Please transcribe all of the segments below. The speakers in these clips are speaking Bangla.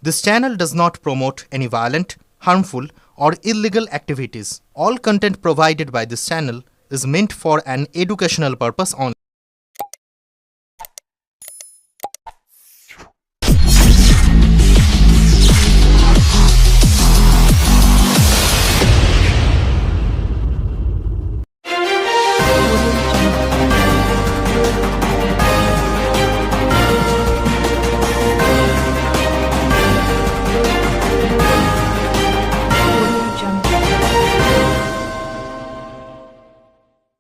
This channel does not promote any violent, harmful, or illegal activities. All content provided by this channel is meant for an educational purpose only.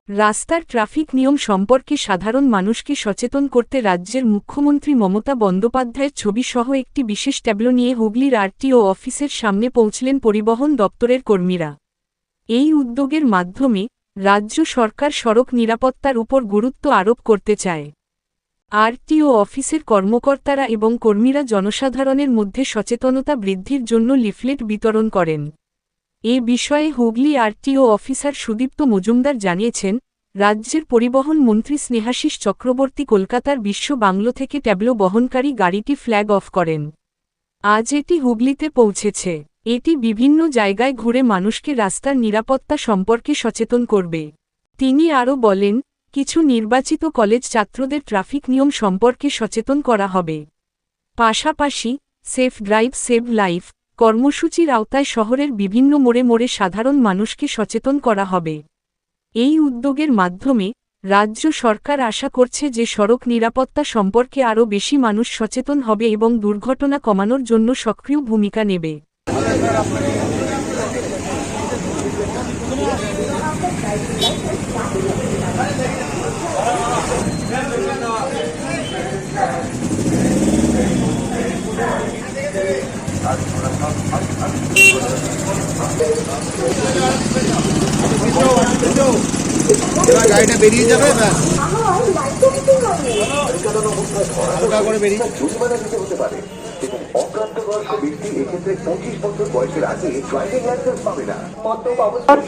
রাস্তার ট্রাফিক নিয়ম সম্পর্কে সাধারণ মানুষকে সচেতন করতে রাজ্যের মুখ্যমন্ত্রী মমতা বন্দ্যোপাধ্যায়ের ছবিসহ একটি বিশেষ ট্যাবলো নিয়ে হুগলির আরটিও অফিসের সামনে পৌঁছলেন পরিবহন দপ্তরের কর্মীরা। এই উদ্যোগের মাধ্যমে রাজ্য সরকার সড়ক নিরাপত্তার উপর গুরুত্ব আরোপ করতে চায়। আরটিও অফিসের কর্মকর্তারা এবং কর্মীরা জনসাধারণের মধ্যে সচেতনতা বৃদ্ধির জন্য লিফলেট বিতরণ করেন। এ বিষয়ে হুগলি আরটিও অফিসার সুদীপ্ত মজুমদার জানিয়েছেন, রাজ্যের পরিবহন মন্ত্রী স্নেহাশিস চক্রবর্তী কলকাতার বিশ্ব বাংলো থেকে ট্যাবলো বহনকারী গাড়িটি ফ্ল্যাগ অফ করেন। আজ এটি হুগলিতে পৌঁছেছে। এটি বিভিন্ন জায়গায় ঘুরে মানুষকে রাস্তার নিরাপত্তা সম্পর্কে সচেতন করবে। তিনি আরও বলেন, কিছু নির্বাচিত কলেজ ছাত্রদের ট্রাফিক নিয়ম সম্পর্কে সচেতন করা হবে। পাশাপাশি সেফ ড্রাইভ সেভ লাইফ কর্মসূচির আওতায় শহরের বিভিন্ন মোড়ে মোড়ে সাধারণ মানুষকে সচেতন করা হবে। এই উদ্যোগের মাধ্যমে রাজ্য সরকার আশা করছে যে সড়ক নিরাপত্তা সম্পর্কে আরও বেশি মানুষ সচেতন হবে এবং দুর্ঘটনা কমানোর জন্য সক্রিয় ভূমিকা নেবে। গাড়িটা বেরিয়ে যাবে করে বেরিয়ে হতে পারে।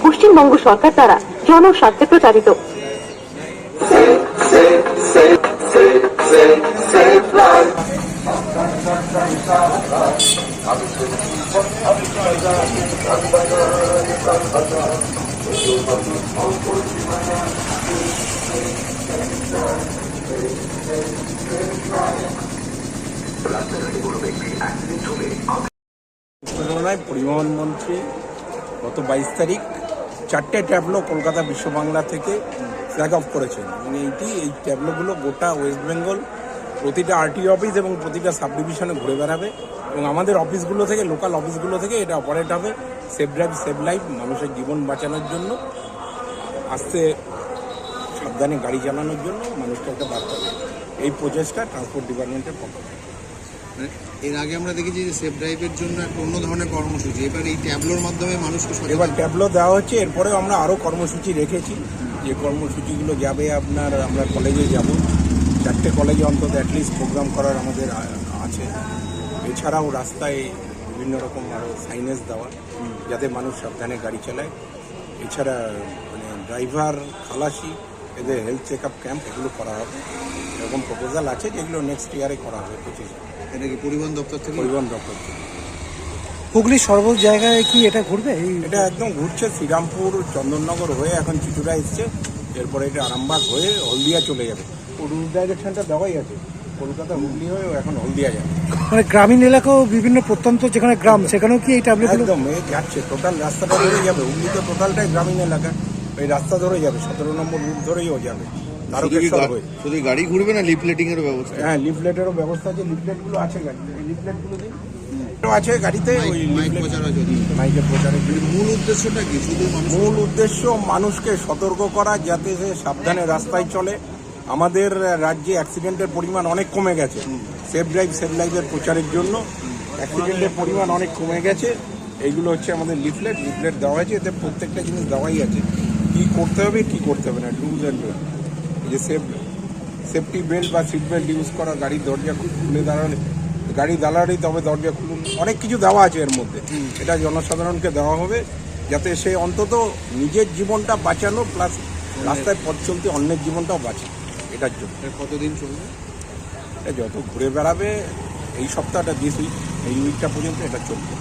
পশ্চিমবঙ্গ সরকার দ্বারা জনস্বার্থে প্রচারিত। পরিবহন মন্ত্রী গত 22 তারিখ 4টে ট্যাবলো কলকাতা বিশ্ব বাংলা থেকে ফ্ল্যাগ অফ করেছেন। এই ট্যাবলোগুলো গোটা ওয়েস্ট বেঙ্গল প্রতিটা আরটিও অফিস এবং প্রতিটা সাব ডিভিশনে ঘুরে বেড়াবে এবং আমাদের অফিসগুলো থেকে লোকাল অফিসগুলো থেকে এটা অপারেট হবে সেফ ড্রাইভ সেভ লাইফ, মানুষের জীবন বাঁচানোর জন্য, আস্তে সাবধানে গাড়ি চালানোর জন্য মানুষকে একটা বার্তা দেবে। এই প্রচেষ্টা ট্রান্সপোর্ট ডিপার্টমেন্টের পক্ষ থেকে। এর আগে আমরা দেখেছি যে সেফ ড্রাইভের জন্য একটা অন্য ধরনের কর্মসূচি, এবার এই ট্যাবলোর মাধ্যমে মানুষকে এবার ট্যাবলো দেওয়া হচ্ছে। এরপরেও আমরা আরও কর্মসূচি রেখেছি, যে কর্মসূচিগুলো যাবে আমরা কলেজে যাব, 4টে কলেজে অন্তত অ্যাটলিস্ট প্রোগ্রাম করার আমাদের আছে। এছাড়াও রাস্তায় বিভিন্ন রকম আরও সাইনেজ দেওয়া যাতে মানুষ সাবধানে গাড়ি চালায়। এছাড়া ড্রাইভার, খালাসি, এদের হেলথ চেক আপ ক্যাম্প এগুলো করা হবে। এরকম প্রপোজাল আছে যেগুলো নেক্সট ইয়ারে করা হবে। 25 এটা কি পরিবহন দপ্তর থেকে? পরিবহন দপ্তর থেকে। হুগলির সর্ব জায়গায় কি এটা ঘুরবে? এটা একদম ঘুরছে, শ্রীরামপুর চন্দননগর হয়ে এখন চিচুড়া এসছে, এরপরে এটা আরামবাগ হয়ে হলদিয়া চলে যাবে। রুট ডাইরেকশনটা দেওয়াই আছে, কলকাতা হুগলি হয়ে এখন হলদিয়া যাবে। মানে গ্রামীণ এলাকাও বিভিন্ন প্রত্যন্ত যেখানে গ্রাম সেখানেও কি এই ট্যাবলেট একদম যাচ্ছে, টোটাল রাস্তাটা ধরে যাবে। হুগলি তো টোটালটাই গ্রামীণ এলাকা, এই রাস্তা ধরে যাবে, 17 নম্বর রুট ধরেইও যাবে। শুধু গাড়ি ঘুরবে না, লিফলেটিং এর ব্যবস্থা? হ্যাঁ, লিফলেটেরও ব্যবস্থা আছে। লিফলেটগুলো আছে গাড়িতে, এই লিফলেটগুলো দিন আছে গাড়িতে। মাইকের প্রচারের মূল উদ্দেশ্যটা কি? শুধু মূল উদ্দেশ্য মানুষকে সতর্ক করা যাতে সে সাবধানে রাস্তায় চলে। আমাদের রাজ্যে অ্যাক্সিডেন্টের পরিমাণ অনেক কমে গেছে। সেফ ড্রাইভ সেভ লাইফের প্রচারের জন্য অ্যাক্সিডেন্টের পরিমাণ অনেক কমে গেছে। এইগুলো হচ্ছে আমাদের লিফলেট দেওয়া হয়েছে, এতে প্রত্যেকটা জিনিস দেওয়াই আছে, কী করতে হবে কী করতে হবে না, ডুজ অ্যান্ড ডোন্ট। যে সেফটি বেল্ট বা সিট বেল্ট ইউজ করা, গাড়ির দরজা খুলে দাঁড়ালে গাড়ি দাঁড়ালেই তবে দরজা খুলুন, অনেক কিছু দেওয়া আছে এর মধ্যে। এটা জনসাধারণকে দেওয়া হবে যাতে সে অন্তত নিজের জীবনটা বাঁচানো প্লাস রাস্তায় পথ চলতে অন্যের জীবনটাও বাঁচে। এটার জন্য কতদিন চলবে? যত ঘুরে বেড়াবে এই সপ্তাহটা দিস উইক এই উইকটা পর্যন্ত এটা চলবে।